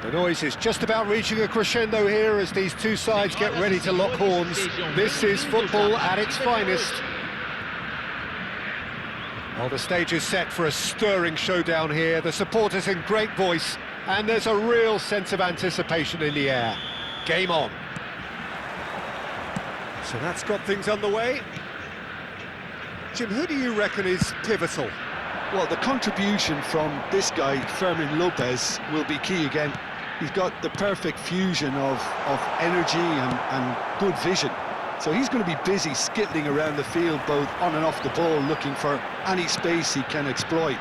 The noise is just about reaching a crescendo here as these two sides get ready to lock horns. This is football at its finest. Well, the stage is set for a stirring showdown here. The supporters in great voice, and there's a real sense of anticipation in the air. Game on. So that's got things underway. Jim, who do you reckon is pivotal? Well, the contribution from this guy, Fermin Lopez, will be key again. He's got the perfect fusion of energy and good vision. So he's going to be busy skittling around the field, both on and off the ball, looking for any space he can exploit.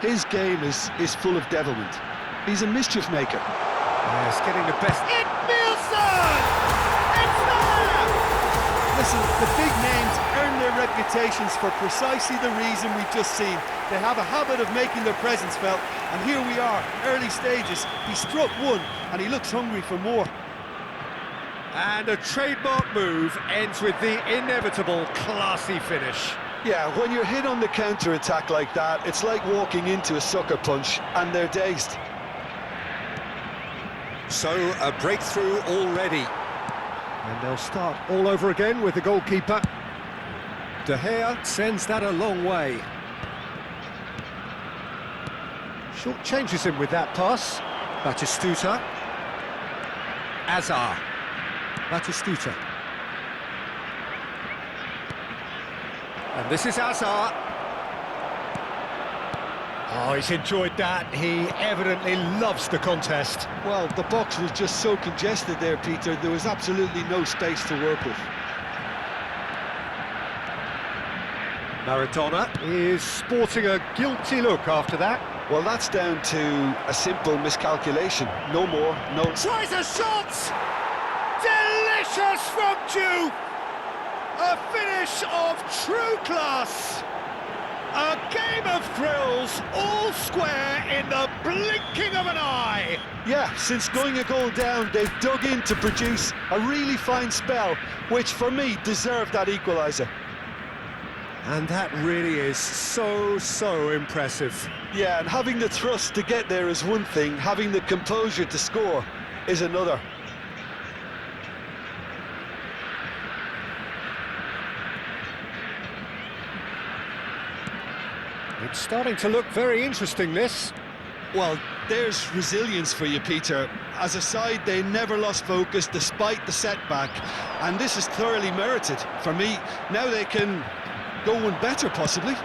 His game is full of devilment. He's a mischief maker. Yes, getting the best. Edmilson! It's there! Listen, the big names earn their reputations for precisely the reason we've just seen. They have a habit of making their presence felt, and here we are, early stages. He struck one, and he looks hungry for more. And a trademark move ends with the inevitable classy finish. Yeah, when you're hit on the counter-attack like that, it's like walking into a sucker punch, and they're dazed. So, a breakthrough already. And they'll start all over again with the goalkeeper. De Gea sends that a long way. Short changes him with that pass. Batistuta. Azar. Batistuta. And this is Azar. Oh, he's enjoyed that. He evidently loves the contest. Well, the box was just so congested there, Peter. There was absolutely no space to work with. Maradona is sporting a guilty look after that. Well, that's down to a simple miscalculation. No more, no... Tries a shot! Delicious from Juve! A finish of true class! A game of thrills, all square in the blinking of an eye! Yeah, since going a goal down, they've dug in to produce a really fine spell, which for me deserved that equaliser. And that really is so impressive. Yeah, and having the thrust to get there is one thing, having the composure to score is another. It's starting to look very interesting, this. Well, there's resilience for you, Peter. As a side, they never lost focus despite the setback, and this is thoroughly merited. For me, now they can go one better, possibly.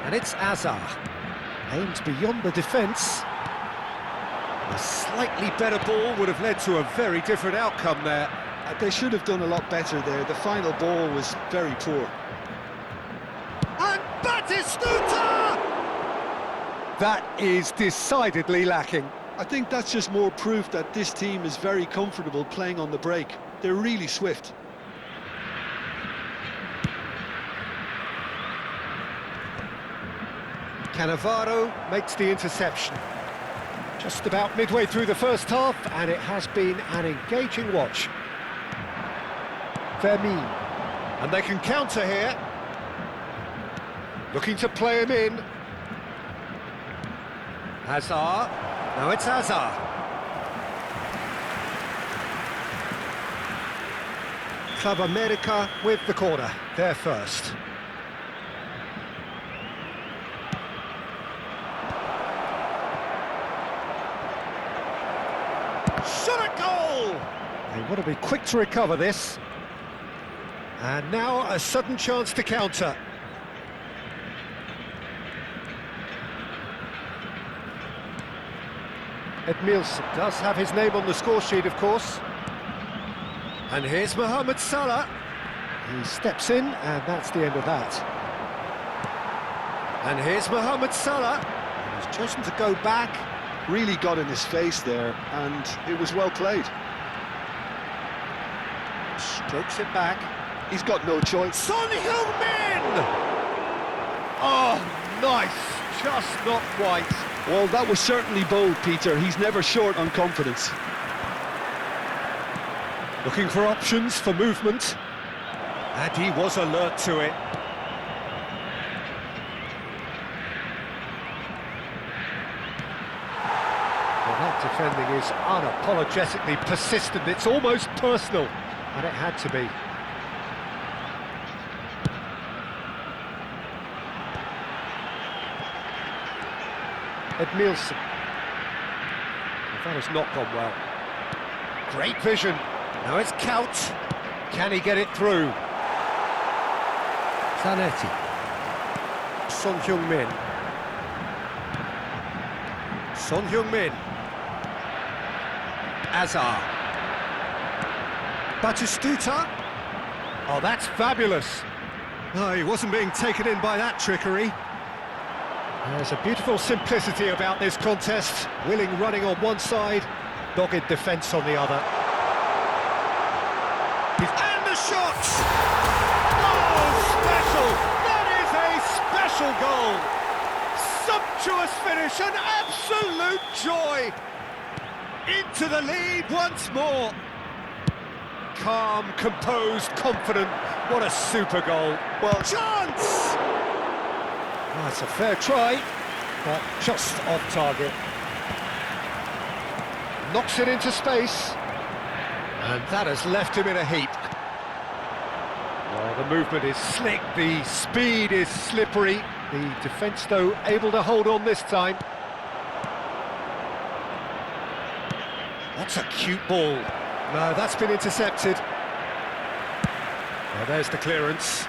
And it's Azar. Aimed beyond the defence. A slightly better ball would have led to a very different outcome there. They should have done a lot better there. The final ball was very poor. And Batistuta! That is decidedly lacking. I think that's just more proof that this team is very comfortable playing on the break. They're really swift. Cannavaro makes the interception. Just about midway through the first half, and it has been an engaging watch. Fermin. And they can counter here. Looking to play him in. Hazard. Now it's Hazard. Club America with the corner. They're first. Shot at goal! They want to be quick to recover this. And now a sudden chance to counter. Edmilson does have his name on the score sheet, of course. And here's Mohamed Salah. He steps in, and that's the end of that. And here's Mohamed Salah. He's chosen to go back. Really got in his face there, and it was well played. Strokes it back. He's got no choice. Son Heung-min! Oh, nice. Just not quite. Well, that was certainly bold, Peter. He's never short on confidence. Looking for options for movement. And he was alert to it. That defending is unapologetically persistent. It's almost personal, and it had to be. Edmilson. That has not gone well. Great vision. Now it's Couch. Can he get it through? Zanetti. Son Heung-min. Son Heung-min. Azar. Batistuta. Oh, that's fabulous. Oh, he wasn't being taken in by that trickery. There's a beautiful simplicity about this contest. Willing running on one side, dogged defence on the other. And the shot! Oh, special! That is a special goal! Sumptuous finish, an absolute joy! Into the lead once more. Calm, composed, confident. What a super goal. Well, chance! That's a fair try, but just off target. Knocks it into space. And that has left him in a heap. Well, the movement is slick, the speed is slippery. The defence, though, able to hold on this time. That's a cute ball. No, that's been intercepted. Well, there's the clearance.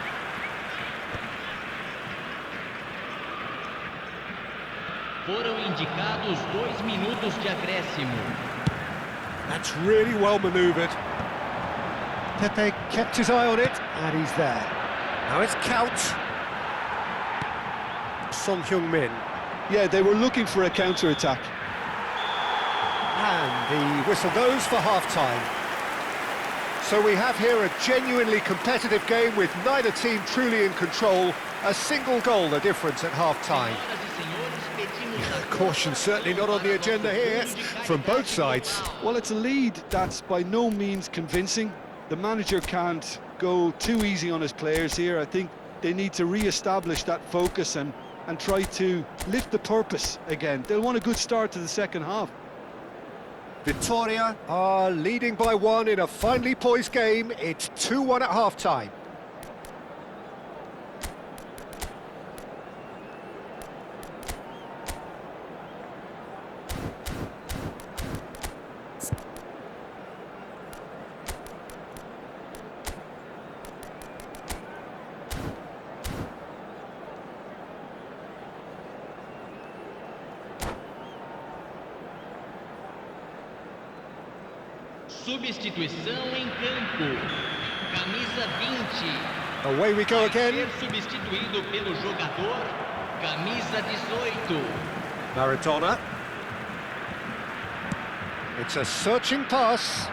Foram indicados 2 minutos de acréscimo. That's really well manoeuvred. Pepe kept his eye on it, and he's there. Now it's Couch. Son Heung-min. Yeah, they were looking for a counter-attack. And the whistle goes for half-time. So we have here a genuinely competitive game with neither team truly in control. A single goal the difference at half-time. Caution certainly not on the agenda here from both sides. Well, it's a lead that's by no means convincing. The manager can't go too easy on his players here. I think they need to re-establish that focus and try to lift the purpose again. They'll want a good start to the second half. Vitoria are leading by 1 in a finely poised game. It's 2-1 at half-time. Substituição em campo. Camisa 20. Away we go again. Ser substituído pelo jogador camisa 18. Maradona. It's a searching pass.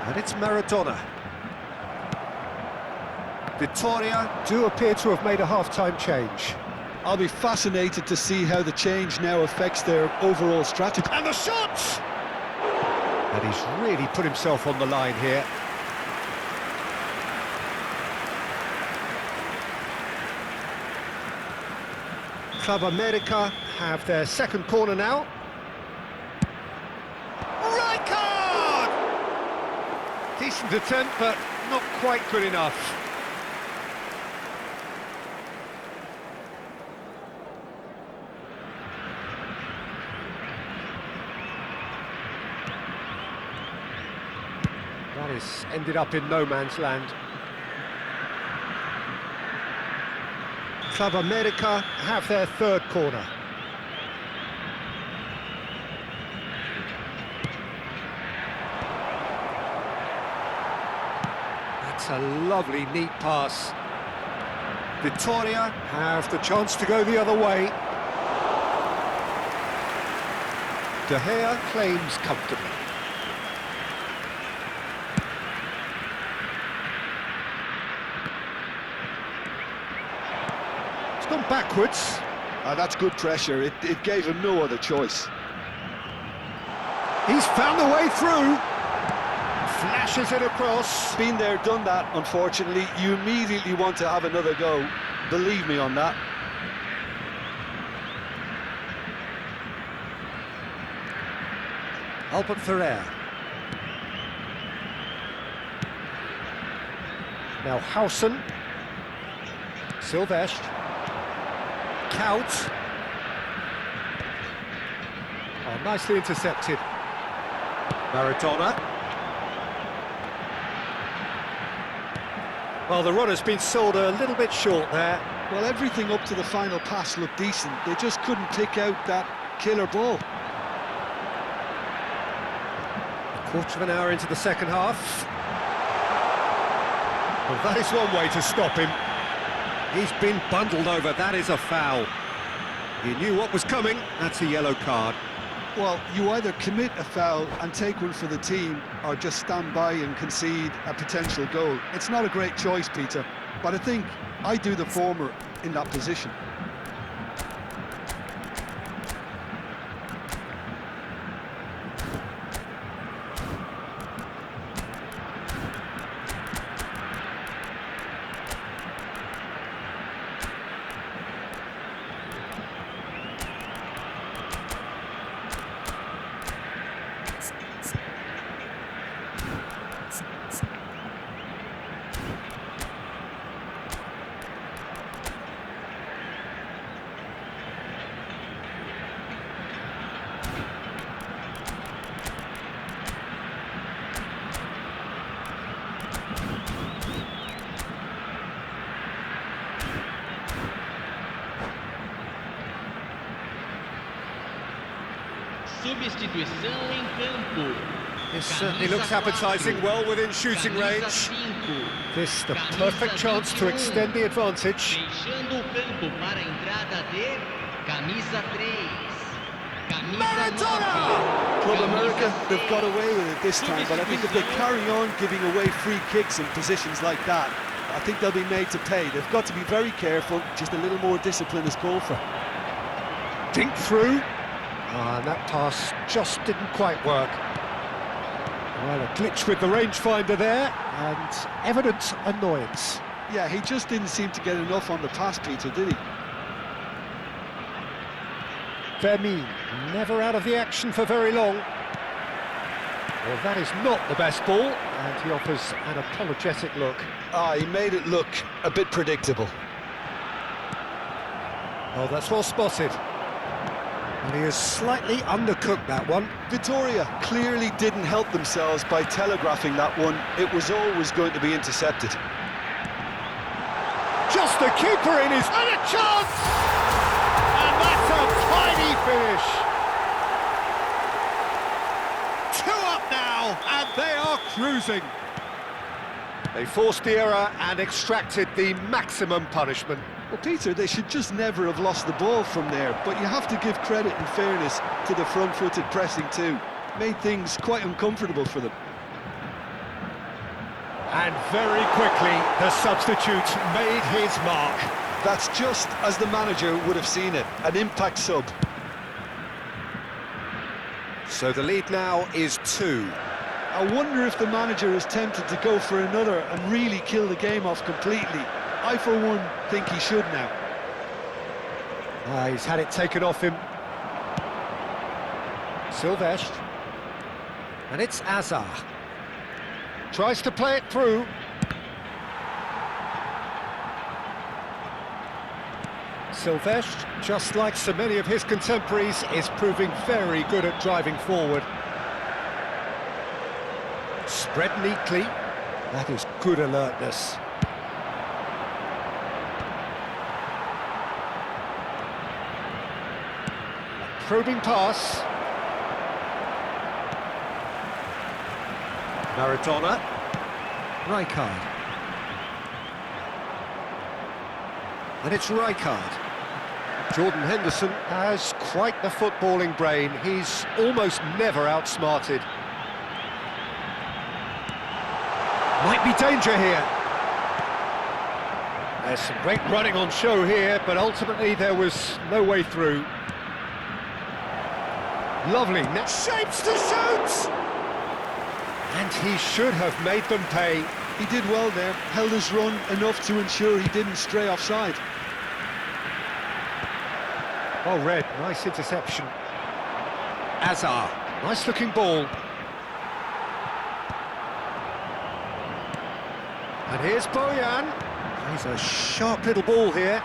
And it's Maradona. Vitoria do appear to have made a half-time change. I'll be fascinated to see how the change now affects their overall strategy. And the shot! And he's really put himself on the line here. Club America have their second corner now. Rijkaard! Decent attempt, but not quite good enough. That has ended up in no man's land. Club America have their third corner. That's a lovely, neat pass. Vitoria have the chance to go the other way. De Gea claims comfortably. It's gone backwards. That's good pressure. It gave him no other choice. He's found the way through. Flashes it across. Been there, done that, unfortunately. You immediately want to have another go. Believe me on that. Albert Ferrer. Now Howson. Silvestre. Kaut. Oh, nicely intercepted. Maradona. Well, the run has been sold a little bit short there. Well, everything up to the final pass looked decent. They just couldn't pick out that killer ball. A quarter of an hour into the second half. Well, that is one way to stop him. He's been bundled over. That is a foul. He knew what was coming. That's a yellow card. Well, you either commit a foul and take one for the team, or just stand by and concede a potential goal. It's not a great choice, Peter, but I think I do the former in that position. Substituição em campo. This certainly looks appetizing, well within shooting range. This the perfect chance to extend the advantage. Deixando o campo para a entrada de camisa 3. Maradona! Club America, they've got away with it this time, but I think if they carry on giving away free kicks in positions like that, I think they'll be made to pay. They've got to be very careful, just a little more discipline is called for. Dink through. And that pass just didn't quite work. Well, a glitch with the rangefinder there, and evident annoyance. Yeah, he just didn't seem to get enough on the pass, Peter, did he? Vermin, never out of the action for very long. Well, that is not the best ball, and he offers an apologetic look. He made it look a bit predictable. Oh, that's well spotted. And he has slightly undercooked that one. Vitoria clearly didn't help themselves by telegraphing that one. It was always going to be intercepted. Just the keeper in his... And a chance! And that's a tiny finish. 2 up now, and they are cruising. They forced the error and extracted the maximum punishment. Well, Peter, they should just never have lost the ball from there, but you have to give credit and fairness to the front-footed pressing too. Made things quite uncomfortable for them. And very quickly, the substitute made his mark. That's just as the manager would have seen it, an impact sub. So the lead now is 2. I wonder if the manager is tempted to go for another and really kill the game off completely. I, for one, think he should now. He's had it taken off him. Silvestre. And it's Azar. Tries to play it through. Silvestre, just like so many of his contemporaries, is proving very good at driving forward. Spread neatly. That is good alertness. Probing pass. Maradona. Rijkaard. And it's Rijkaard. Jordan Henderson has quite the footballing brain. He's almost never outsmarted. Might be danger here. There's some great running on show here, but ultimately there was no way through. Lovely net shapes to shoot! And he should have made them pay. He did well there, held his run enough to ensure he didn't stray offside. Well read, nice interception. Azar, Nice looking ball. And here's Bojan. He's a sharp little ball here.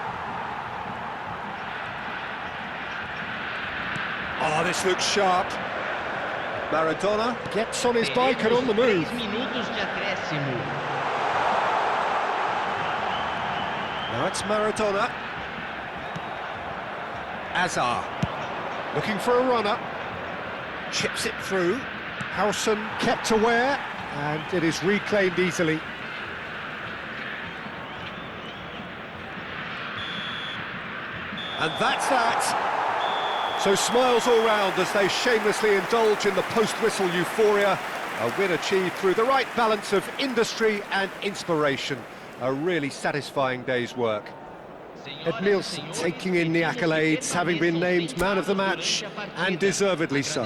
Oh, this looks sharp. Maradona gets on his bike and on the move. 3 minutos de acréscimo. Now it's Maradona. Azar. Looking for a runner. Chips it through. Howson kept aware, and it is reclaimed easily. And that's that. So smiles all round as they shamelessly indulge in the post-whistle euphoria. A win achieved through the right balance of industry and inspiration. A really satisfying day's work. Ed Nielsen taking in the accolades, having been named man of the match, and deservedly so.